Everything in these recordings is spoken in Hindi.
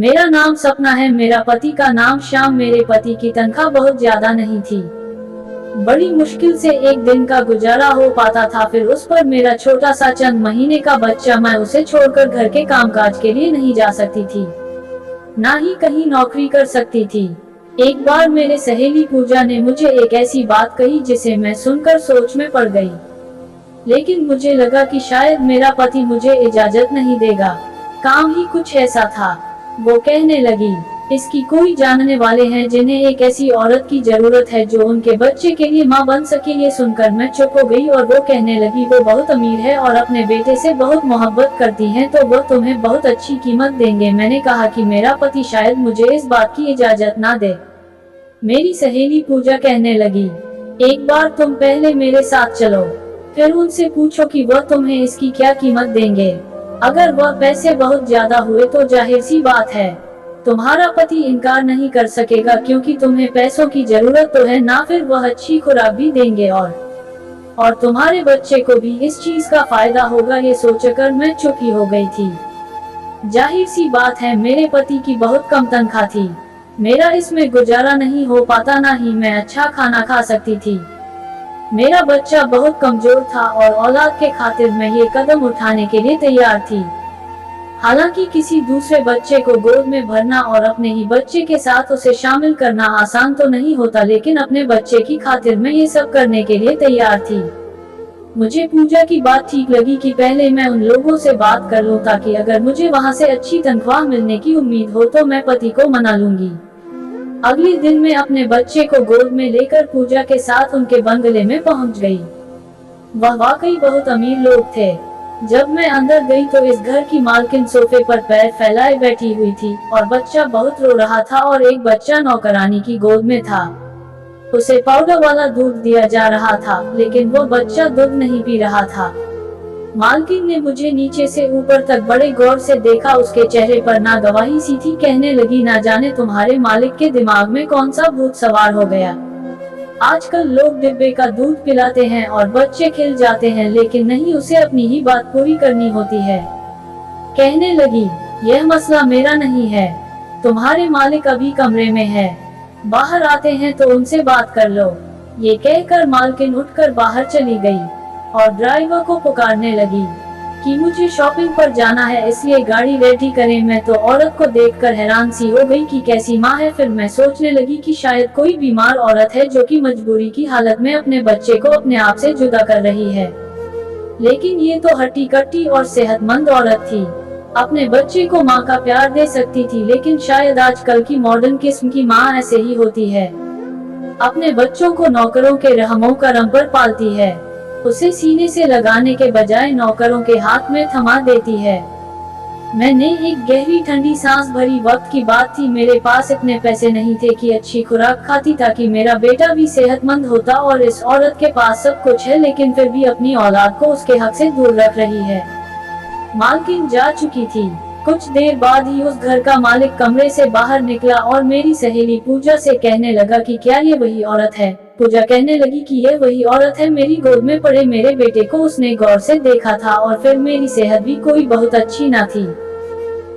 मेरा नाम सपना है, मेरा पति का नाम श्याम। मेरे पति की तनख्वाह बहुत ज्यादा नहीं थी। बड़ी मुश्किल से एक दिन का गुजारा हो पाता था, फिर उस पर मेरा छोटा सा चंद महीने का बच्चा। मैं उसे छोड़कर घर के कामकाज के लिए नहीं जा सकती थी, ना ही कहीं नौकरी कर सकती थी। एक बार मेरे सहेली पूजा ने मुझे एक ऐसी बात कही जिसे मैं सुनकर सोच में पड़ गई। लेकिन मुझे लगा कि शायद मेरा पति मुझे इजाजत नहीं देगा। काम ही कुछ ऐसा था। वो कहने लगी, इसकी कोई जानने वाले हैं जिन्हें एक ऐसी औरत की जरूरत है जो उनके बच्चे के लिए माँ बन सके। ये सुनकर मैं चुप हो गई और वो कहने लगी, वो बहुत अमीर है और अपने बेटे से बहुत मोहब्बत करती हैं, तो वो तुम्हें बहुत अच्छी कीमत देंगे। मैंने कहा कि मेरा पति शायद मुझे इस बात की इजाजत ना दे। मेरी सहेली पूजा कहने लगी, एक बार तुम पहले मेरे साथ चलो, फिर उनसे पूछो कि वह तुम्हें इसकी क्या कीमत देंगे। अगर वह पैसे बहुत ज्यादा हुए तो जाहिर सी बात है तुम्हारा पति इनकार नहीं कर सकेगा, क्योंकि तुम्हें पैसों की जरूरत तो है ना। फिर वह अच्छी खुराक भी देंगे और तुम्हारे बच्चे को भी इस चीज का फायदा होगा। ये सोचकर मैं चुप ही हो गई थी। जाहिर सी बात है मेरे पति की बहुत कम तनख्वाह थी। मेरा इसमें गुजारा नहीं हो पाता, ना ही मैं अच्छा खाना खा सकती थी। मेरा बच्चा बहुत कमजोर था और औलाद के खातिर मैं ये कदम उठाने के लिए तैयार थी। हालांकि किसी दूसरे बच्चे को गोद में भरना और अपने ही बच्चे के साथ उसे शामिल करना आसान तो नहीं होता, लेकिन अपने बच्चे की खातिर मैं ये सब करने के लिए तैयार थी। मुझे पूजा की बात ठीक लगी कि पहले मैं उन लोगों से बात कर लूं, ताकि अगर मुझे वहां से अच्छी तनख्वाह मिलने की उम्मीद हो तो मैं पति को मना लूंगी। अगले दिन मैं अपने बच्चे को गोद में लेकर पूजा के साथ उनके बंगले में पहुंच गई। वह वाकई बहुत अमीर लोग थे। जब मैं अंदर गई तो इस घर की मालकिन सोफे पर पैर फैलाए बैठी हुई थी और बच्चा बहुत रो रहा था और एक बच्चा नौकरानी की गोद में था। उसे पाउडर वाला दूध दिया जा रहा था, लेकिन वो बच्चा दूध नहीं पी रहा था। मालकिन ने मुझे नीचे से ऊपर तक बड़े गौर से देखा। उसके चेहरे पर नागवाही सी थी। कहने लगी, ना जाने तुम्हारे मालिक के दिमाग में कौन सा भूत सवार हो गया। आजकल लोग डिब्बे का दूध पिलाते हैं और बच्चे खिल जाते हैं, लेकिन नहीं, उसे अपनी ही बात पूरी करनी होती है। कहने लगी, यह मसला मेरा नहीं है, तुम्हारे मालिक अभी कमरे में है, बाहर आते हैं तो उनसे बात कर लो। ये कहकर मालकिन उठकर बाहर चली गई और ड्राइवर को पुकारने लगी कि मुझे शॉपिंग पर जाना है, इसलिए गाड़ी रेडी करें। मैं तो औरत को देखकर हैरान सी हो गई कि कैसी माँ है। फिर मैं सोचने लगी कि शायद कोई बीमार औरत है जो कि मजबूरी की हालत में अपने बच्चे को अपने आप से जुदा कर रही है। लेकिन ये तो हट्टी कट्टी और सेहतमंद औरत थी, अपने बच्चे को माँ का प्यार दे सकती थी। लेकिन शायद आजकल की मॉडर्न किस्म की माँ ऐसे ही होती है, अपने बच्चों को नौकरों के रहमों करम पर पालती है, उसे सीने से लगाने के बजाय नौकरों के हाथ में थमा देती है। मैंने एक गहरी ठंडी सांस भरी। वक्त की बात थी, मेरे पास इतने पैसे नहीं थे कि अच्छी खुराक खाती ताकि मेरा बेटा भी सेहतमंद होता, और इस औरत के पास सब कुछ है लेकिन फिर भी अपनी औलाद को उसके हक से दूर रख रही है। मालकिन जा चुकी थी। कुछ देर बाद ही उस घर का मालिक कमरे से बाहर निकला और मेरी सहेली पूजा से कहने लगा कि क्या ये वही औरत है। पूजा कहने लगी कि यह वही औरत है, मेरी गोद में पड़े मेरे बेटे को उसने गौर से देखा था और फिर मेरी सेहत भी कोई बहुत अच्छी ना थी।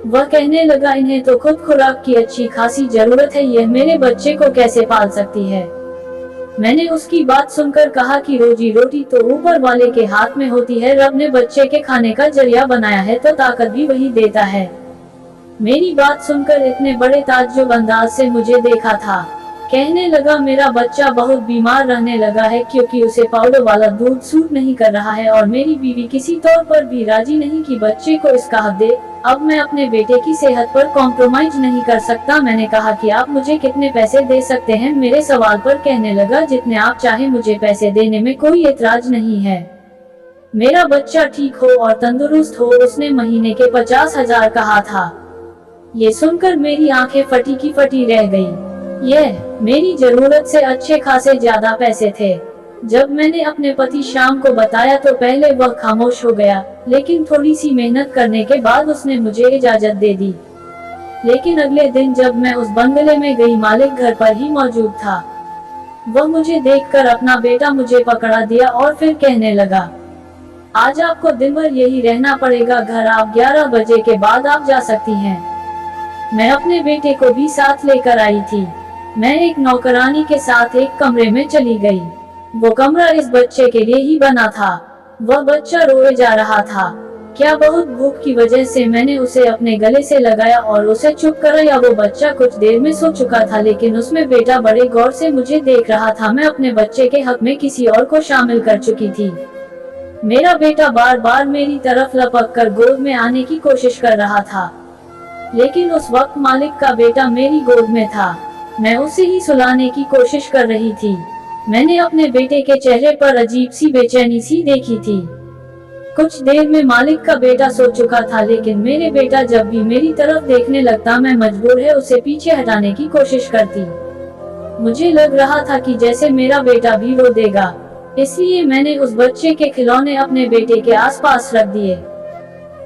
वह कहने लगा, इन्हें तो खुद खुराक की अच्छी खासी जरूरत है, यह मेरे बच्चे को कैसे पाल सकती है। मैंने उसकी बात सुनकर कहा कि रोजी रोटी तो ऊपर वाले के हाथ में होती है, रब ने बच्चे के खाने का जरिया बनाया है तो ताकत भी वही देता है। मेरी बात सुनकर इतने बड़े ताज्जुब अंदाज से मुझे देखा था। कहने लगा, मेरा बच्चा बहुत बीमार रहने लगा है क्योंकि उसे पाउडर वाला दूध सूट नहीं कर रहा है और मेरी बीवी किसी तौर पर भी राजी नहीं कि बच्चे को इसका हक दे। अब मैं अपने बेटे की सेहत पर कॉम्प्रोमाइज नहीं कर सकता। मैंने कहा कि आप मुझे कितने पैसे दे सकते हैं। मेरे सवाल पर कहने लगा, जितने आप चाहे, मुझे पैसे देने में कोई एतराज नहीं है, मेरा बच्चा ठीक हो और तंदुरुस्त हो। उसने महीने के 50,000 कहा था। ये सुनकर मेरी आंखें फटी की फटी रह गई। यह मेरी जरूरत से अच्छे खासे ज्यादा पैसे थे। जब मैंने अपने पति श्याम को बताया तो पहले वह खामोश हो गया, लेकिन थोड़ी सी मेहनत करने के बाद उसने मुझे इजाजत दे दी। लेकिन अगले दिन जब मैं उस बंगले में गई, मालिक घर पर ही मौजूद था। वह मुझे देखकर अपना बेटा मुझे पकड़ा दिया और फिर कहने लगा, आज आपको दिन भर यही रहना पड़ेगा, घर आप 11 बजे के बाद आप जा सकती हैं। मैं अपने बेटे को भी साथ लेकर आई थी। मैं एक नौकरानी के साथ एक कमरे में चली गई। वो कमरा इस बच्चे के लिए ही बना था। वह बच्चा रोए जा रहा था। क्या बहुत भूख की वजह से मैंने उसे अपने गले से लगाया और उसे चुप कराया। वो बच्चा कुछ देर में सो चुका था, लेकिन उसमें बेटा बड़े गौर से मुझे देख रहा था। मैं अपने बच्चे के हक में किसी और को शामिल कर चुकी थी। मेरा बेटा बार बार मेरी तरफ लपक कर गोद में आने की कोशिश कर रहा था, लेकिन उस वक्त मालिक का बेटा मेरी गोद में था। मैं उसे ही सुलाने की कोशिश कर रही थी। मैंने अपने बेटे के चेहरे पर अजीब सी बेचैनी सी देखी थी। कुछ देर में मालिक का बेटा सो चुका था, लेकिन मेरे बेटा जब भी मेरी तरफ देखने लगता मैं मजबूर है उसे पीछे हटाने की कोशिश करती। मुझे लग रहा था कि जैसे मेरा बेटा भी रो देगा, इसलिए मैंने उस बच्चे के खिलौने अपने बेटे के आसपास रख दिए।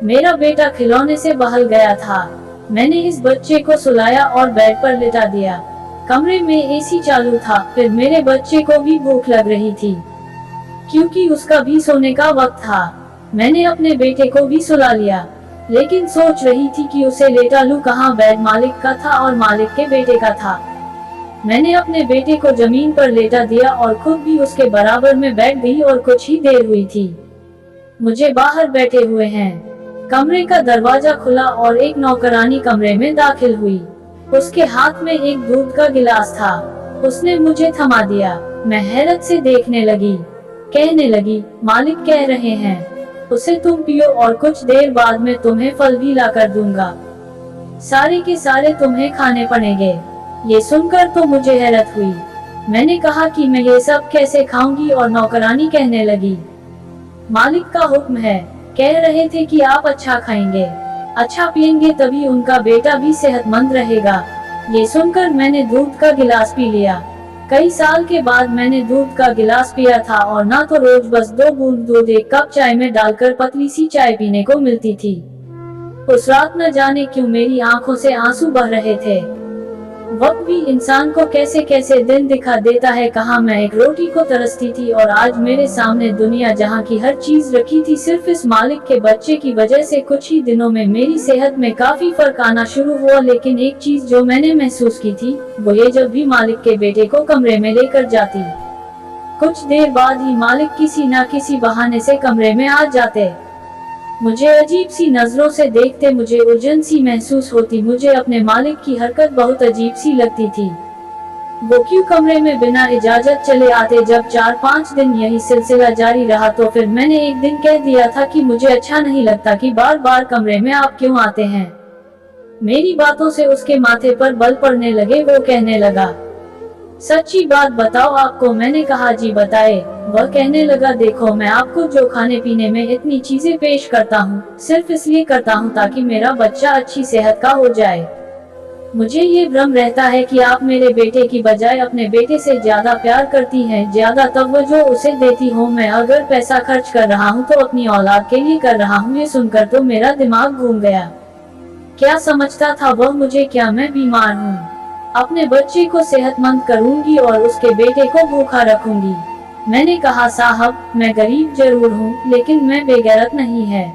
मेरा बेटा खिलौने से बहल गया था। मैंने इस बच्चे को सुलाया और बेड पर लिटा दिया। कमरे में एसी चालू था। फिर मेरे बच्चे को भी भूख लग रही थी, क्योंकि उसका भी सोने का वक्त था। मैंने अपने बेटे को भी सुला लिया, लेकिन सोच रही थी कि उसे लेटा लूं कहाँ। बेड मालिक का था और मालिक के बेटे का था। मैंने अपने बेटे को जमीन पर लेटा दिया और खुद भी उसके बराबर में बैठ गई और कुछ ही देर हुई थी मुझे बाहर बैठे हुए हैं। कमरे का दरवाजा खुला और एक नौकरानी कमरे में दाखिल हुई। उसके हाथ में एक दूध का गिलास था। उसने मुझे थमा दिया। मैं हैरत से देखने लगी। कहने लगी, मालिक कह रहे हैं उसे तुम पियो और कुछ देर बाद में तुम्हें फल भी ला कर दूंगा। सारे के सारे तुम्हें खाने पड़ेंगे। ये सुनकर तो मुझे हैरत हुई। मैंने कहा कि मैं ये सब कैसे खाऊंगी, और नौकरानी कहने लगी, मालिक का हुक्म है, कह रहे थे कि आप अच्छा खाएंगे, अच्छा पिएंगे, तभी उनका बेटा भी सेहतमंद रहेगा। ये सुनकर मैंने दूध का गिलास पी लिया। कई साल के बाद मैंने दूध का गिलास पिया था, और ना तो रोज बस 2 बूंद दूध एक कप चाय में डालकर पतली सी चाय पीने को मिलती थी। उस रात न जाने क्यों मेरी आंखों से आंसू बह रहे थे। वक्त भी इंसान को कैसे कैसे दिन दिखा देता है। कहाँ मैं एक रोटी को तरसती थी और आज मेरे सामने दुनिया जहाँ की हर चीज रखी थी सिर्फ इस मालिक के बच्चे की वजह से। कुछ ही दिनों में मेरी सेहत में काफी फर्क आना शुरू हुआ, लेकिन एक चीज जो मैंने महसूस की थी वो ये, जब भी मालिक के बेटे को कमरे में लेकर जाती, कुछ देर बाद ही मालिक किसी न किसी बहाने से कमरे में आ जाते। मुझे अजीब सी नजरों से देखते, मुझे उलझन सी महसूस होती। मुझे अपने मालिक की हरकत बहुत अजीब सी लगती थी। वो क्यों कमरे में बिना इजाजत चले आते। जब 4-5 दिन यही सिलसिला जारी रहा तो फिर मैंने एक दिन कह दिया था कि मुझे अच्छा नहीं लगता कि बार बार कमरे में आप क्यों आते हैं। मेरी बातों से उसके माथे पर बल पड़ने लगे। वो कहने लगा, सच्ची बात बताओ आपको। मैंने कहा, जी बताए। वह कहने लगा, देखो मैं आपको जो खाने पीने में इतनी चीजें पेश करता हूँ सिर्फ इसलिए करता हूँ ताकि मेरा बच्चा अच्छी सेहत का हो जाए। मुझे ये भ्रम रहता है कि आप मेरे बेटे की बजाय अपने बेटे से ज्यादा प्यार करती हैं, ज्यादा तवज्जो उसे देती हो। मैं अगर पैसा खर्च कर रहा हूँ तो अपनी औलाद के लिए कर रहा हूँ। ये सुनकर तो मेरा दिमाग घूम गया। क्या समझता था वह मुझे, क्या मैं बीमार हूँ? अपने बच्चे को सेहतमंद करूंगी और उसके बेटे को भूखा रखूंगी। मैंने कहा, साहब मैं गरीब जरूर हूँ, लेकिन मैं बेगैरत नहीं है।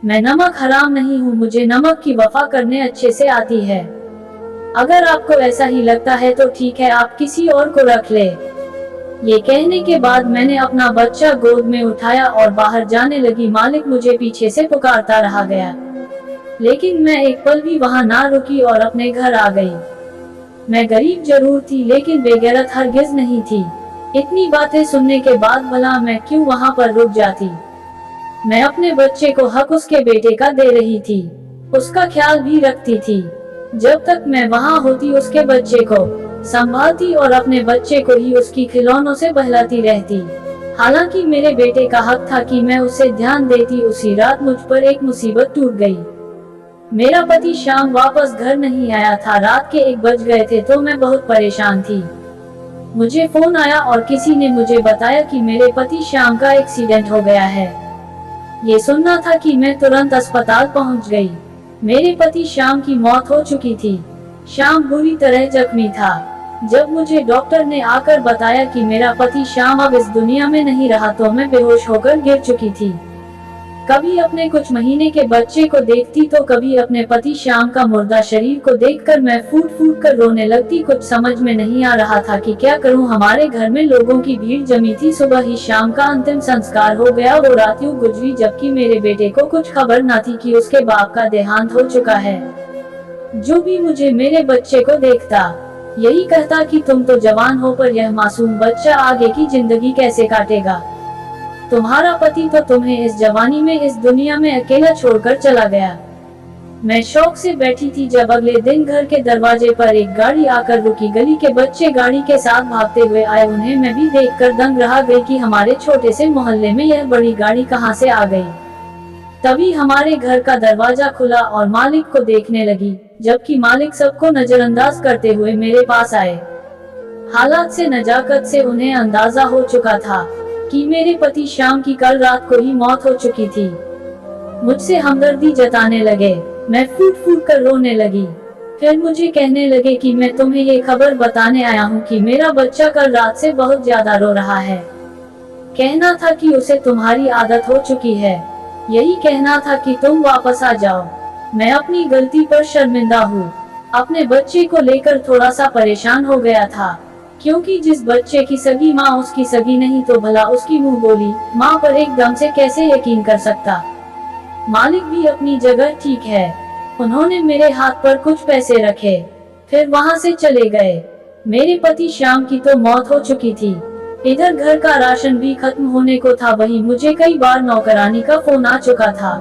मैं नमक हराम नहीं हूँ। मुझे नमक की वफा करने अच्छे से आती है। अगर आपको ऐसा ही लगता है तो ठीक है, आप किसी और को रख ले। ये कहने के बाद मैंने अपना बच्चा गोद में उठाया और बाहर जाने लगी। मालिक मुझे पीछे से पुकारता रहा गया, लेकिन मैं एक पल भी वहाँ ना रुकी और अपने घर आ गई। मैं गरीब जरूर थी, लेकिन बेगैरत हरगिज नहीं थी। इतनी बातें सुनने के बाद भला मैं क्यों वहाँ पर रुक जाती। मैं अपने बच्चे को हक उसके बेटे का दे रही थी, उसका ख्याल भी रखती थी। जब तक मैं वहाँ होती उसके बच्चे को संभालती और अपने बच्चे को ही उसकी खिलौनों से बहलाती रहती। हालांकि मेरे बेटे का हक था कि मैं उसे ध्यान देती। उसी रात मुझ पर एक मुसीबत टूट गई। मेरा पति शाम वापस घर नहीं आया था। रात के 1 बज गए थे तो मैं बहुत परेशान थी। मुझे फोन आया और किसी ने मुझे बताया कि मेरे पति श्याम का एक्सीडेंट हो गया है। ये सुनना था कि मैं तुरंत अस्पताल पहुंच गई। मेरे पति श्याम की मौत हो चुकी थी। श्याम बुरी तरह जख्मी था। जब मुझे डॉक्टर ने आकर बताया कि मेरा पति श्याम अब इस दुनिया में नहीं रहा तो मैं बेहोश होकर गिर चुकी थी। कभी अपने कुछ महीने के बच्चे को देखती तो कभी अपने पति श्याम का मुर्दा शरीर को देखकर मैं फूट फूट कर रोने लगती। कुछ समझ में नहीं आ रहा था कि क्या करूं। हमारे घर में लोगों की भीड़ जमी थी। सुबह ही श्याम का अंतिम संस्कार हो गया। वो रात यूं गुजरी जबकि मेरे बेटे को कुछ खबर न थी कि उसके बाप का देहांत हो चुका है। जो भी मुझे मेरे बच्चे को देखता यही कहता कि तुम तो जवान हो पर यह मासूम बच्चा आगे की जिंदगी कैसे काटेगा। तुम्हारा पति तो तुम्हें इस जवानी में इस दुनिया में अकेला छोड़कर चला गया। मैं शौक से बैठी थी जब अगले दिन घर के दरवाजे पर एक गाड़ी आकर रुकी। गली के बच्चे गाड़ी के साथ भागते हुए आए। उन्हें मैं भी देखकर दंग रह गई कि हमारे छोटे से मोहल्ले में यह बड़ी गाड़ी कहां से आ गई। तभी हमारे घर का दरवाजा खुला और मालिक को देखने लगी, जबकि मालिक सबको नजरअंदाज करते हुए मेरे पास आए। हालात से नजाकत से उन्हें अंदाजा हो चुका था कि मेरे पति श्याम की कल रात को ही मौत हो चुकी थी। मुझसे हमदर्दी जताने लगे। मैं फूट फूट कर रोने लगी। फिर मुझे कहने लगे कि मैं तुम्हें ये खबर बताने आया हूँ कि मेरा बच्चा कल रात से बहुत ज्यादा रो रहा है। कहना था कि उसे तुम्हारी आदत हो चुकी है। यही कहना था कि तुम वापस आ जाओ। मैं अपनी गलती पर शर्मिंदा हूँ। अपने बच्चे को लेकर थोड़ा सा परेशान हो गया था, क्योंकि जिस बच्चे की सगी माँ उसकी सगी नहीं तो भला उसकी मुंह बोली माँ पर एकदम से कैसे यकीन कर सकता। मालिक भी अपनी जगह ठीक है। उन्होंने मेरे हाथ पर कुछ पैसे रखे, फिर वहाँ से चले गए। मेरे पति श्याम की तो मौत हो चुकी थी। इधर घर का राशन भी खत्म होने को था। वहीं मुझे कई बार नौकरानी का फोन आ चुका था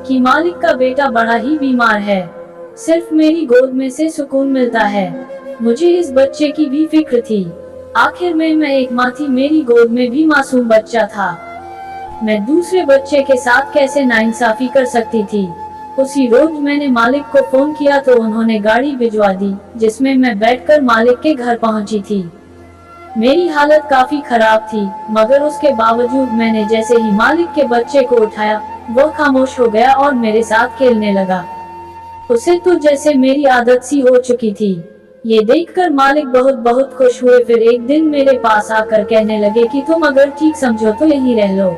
कि मालिक का बेटा बड़ा ही बीमार है, सिर्फ मेरी गोद में से सुकून मिलता है। मुझे इस बच्चे की भी फिक्र थी। आखिर में मैं एक माँ थी, मेरी गोद में भी मासूम बच्चा था। मैं दूसरे बच्चे के साथ कैसे नाइंसाफी कर सकती थी। उसी रोज मैंने मालिक को फोन किया तो उन्होंने गाड़ी भिजवा दी, जिसमें मैं बैठकर मालिक के घर पहुंची थी। मेरी हालत काफी खराब थी, मगर उसके बावजूद मैंने जैसे ही मालिक के बच्चे को उठाया, वो खामोश हो गया और मेरे साथ खेलने लगा। उसे तो जैसे मेरी आदत सी हो चुकी थी। ये देखकर मालिक बहुत बहुत खुश हुए। फिर एक दिन मेरे पास आकर कहने लगे कि तुम अगर ठीक समझो तो यहीं रह लो,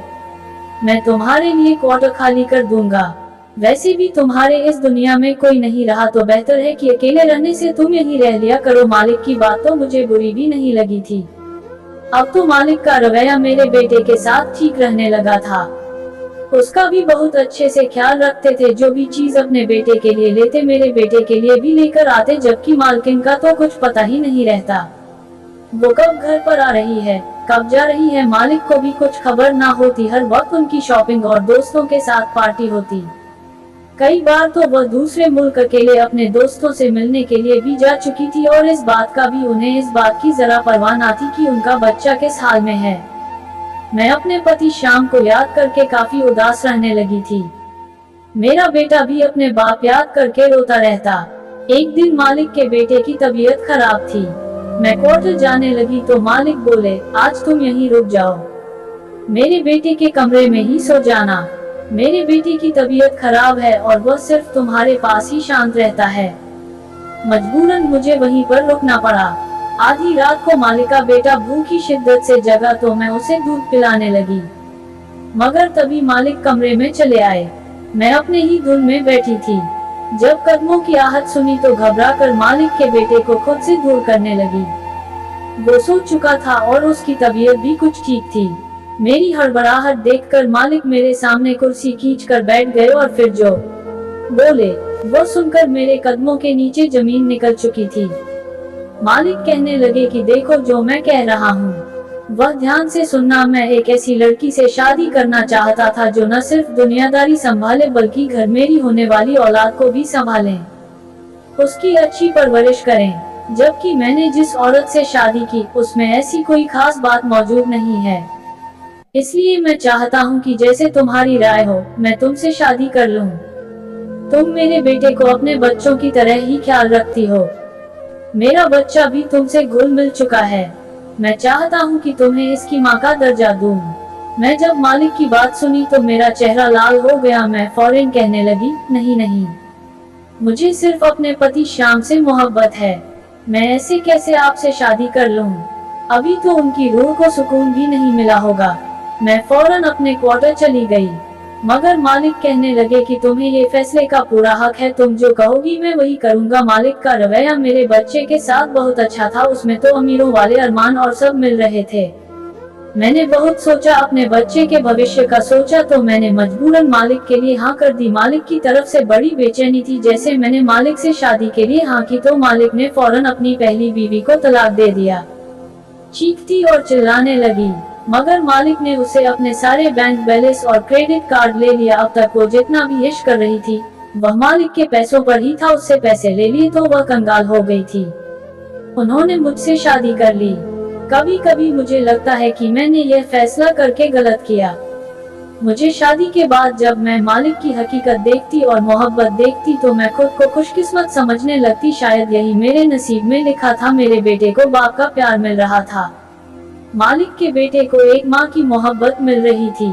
मैं तुम्हारे लिए क्वार्टर खाली कर दूंगा। वैसे भी तुम्हारे इस दुनिया में कोई नहीं रहा तो बेहतर है कि अकेले रहने से तुम यहीं रह लिया करो। मालिक की बात तो मुझे बुरी भी नहीं लगी थी। अब तो मालिक का रवैया मेरे बेटे के साथ ठीक रहने लगा था। उसका भी बहुत अच्छे से ख्याल रखते थे। जो भी चीज अपने बेटे के लिए लेते मेरे बेटे के लिए भी लेकर आते, जबकि मालकिन का तो कुछ पता ही नहीं रहता। वो कब घर पर आ रही है, कब जा रही है, मालिक को भी कुछ खबर ना होती। हर वक्त उनकी शॉपिंग और दोस्तों के साथ पार्टी होती। कई बार तो वह दूसरे मुल्क अकेले अपने दोस्तों से मिलने के लिए भी जा चुकी थी और इस बात का भी उन्हें इस बात की जरा परवाह न थी कि उनका बच्चा किस हाल में है। मैं अपने पति श्याम को याद करके काफी उदास रहने लगी थी। मेरा बेटा भी अपने बाप याद करके रोता रहता। एक दिन मालिक के बेटे की तबीयत खराब थी। मैं क्वार्टर जाने लगी तो मालिक बोले, आज तुम यहीं रुक जाओ, मेरे बेटे के कमरे में ही सो जाना। मेरे बेटे की तबीयत खराब है और वह सिर्फ तुम्हारे पास ही शांत रहता है। मजबूरन मुझे वहीं पर रुकना पड़ा। आधी रात को मालिक का बेटा भूख की शिद्दत से जगा तो मैं उसे दूध पिलाने लगी, मगर तभी मालिक कमरे में चले आए। मैं अपने ही धुन में बैठी थी। जब कदमों की आहट सुनी तो घबराकर मालिक के बेटे को खुद से दूर करने लगी। वो सो चुका था और उसकी तबीयत भी कुछ ठीक थी। मेरी हड़बड़ाहट देखकर मालिक मेरे सामने कुर्सी खींचकर बैठ गए और फिर जो बोले वो सुनकर मेरे कदमों के नीचे जमीन निकल चुकी थी। मालिक कहने लगे कि देखो जो मैं कह रहा हूँ वह ध्यान से सुनना। मैं एक ऐसी लड़की से शादी करना चाहता था जो न सिर्फ दुनियादारी संभाले बल्कि घर मेरी होने वाली औलाद को भी संभाले, उसकी अच्छी परवरिश करें। जबकि मैंने जिस औरत से शादी की उसमें ऐसी कोई खास बात मौजूद नहीं है। इसलिए मैं चाहता हूँ कि जैसे तुम्हारी राय हो मैं तुमसे शादी कर लूँ। तुम मेरे बेटे को अपने बच्चों की तरह ही ख्याल रखती हो। मेरा बच्चा भी तुमसे घुल मिल चुका है। मैं चाहता हूँ कि तुम्हें इसकी माँ का दर्जा दूँ। मैं जब मालिक की बात सुनी तो मेरा चेहरा लाल हो गया। मैं फौरन कहने लगी, नहीं नहीं, मुझे सिर्फ अपने पति श्याम से मोहब्बत है। मैं ऐसे कैसे आपसे शादी कर लूँ? अभी तो उनकी रूह को सुकून भी नहीं मिला होगा। मैं फौरन अपने क्वार्टर चली गई। मगर मालिक कहने लगे कि तुम्हें ये फैसले का पूरा हक है, तुम जो कहोगी मैं वही करूँगा। मालिक का रवैया मेरे बच्चे के साथ बहुत अच्छा था, उसमें तो अमीरों वाले अरमान और सब मिल रहे थे। मैंने बहुत सोचा, अपने बच्चे के भविष्य का सोचा, तो मैंने मजबूरन मालिक के लिए हाँ कर दी। मालिक की तरफ से बड़ी बेचैनी थी। जैसे मैंने मालिक से शादी के लिए हाँ की तो मालिक ने फौरन अपनी पहली बीवी को तलाक दे दिया। चीखती और चिल्लाने लगी, मगर मालिक ने उसे अपने सारे बैंक बैलेंस और क्रेडिट कार्ड ले लिया। अब तक वो जितना भी ऐश कर रही थी वह मालिक के पैसों पर ही था। उससे पैसे ले लिए तो वह कंगाल हो गई थी। उन्होंने मुझसे शादी कर ली। कभी कभी मुझे लगता है कि मैंने यह फैसला करके गलत किया। मुझे शादी के बाद जब मैं मालिक की हकीकत देखती और मोहब्बत देखती तो मैं खुद को खुशकिस्मत समझने लगती। शायद यही मेरे नसीब में लिखा था, मेरे बेटे को बाप का प्यार मिल रहा था। मालिक के बेटे को एक माँ की मोहब्बत मिल रही थी।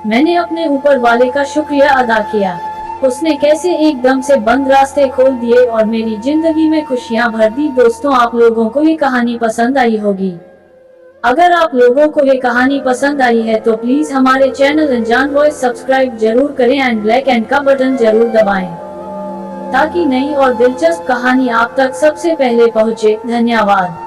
मैंने अपने ऊपर वाले का शुक्रिया अदा किया। उसने कैसे एकदम से बंद रास्ते खोल दिए और मेरी जिंदगी में खुशियाँ भर दी। दोस्तों, आप लोगों को ये कहानी पसंद आई होगी। अगर आप लोगों को ये कहानी पसंद आई है तो प्लीज हमारे चैनल अनजान वॉइस सब्सक्राइब जरूर करें एंड ब्लैक एंड का बटन जरूर दबाएं, ताकि नई और दिलचस्प कहानी आप तक सबसे पहले पहुंचे। धन्यवाद।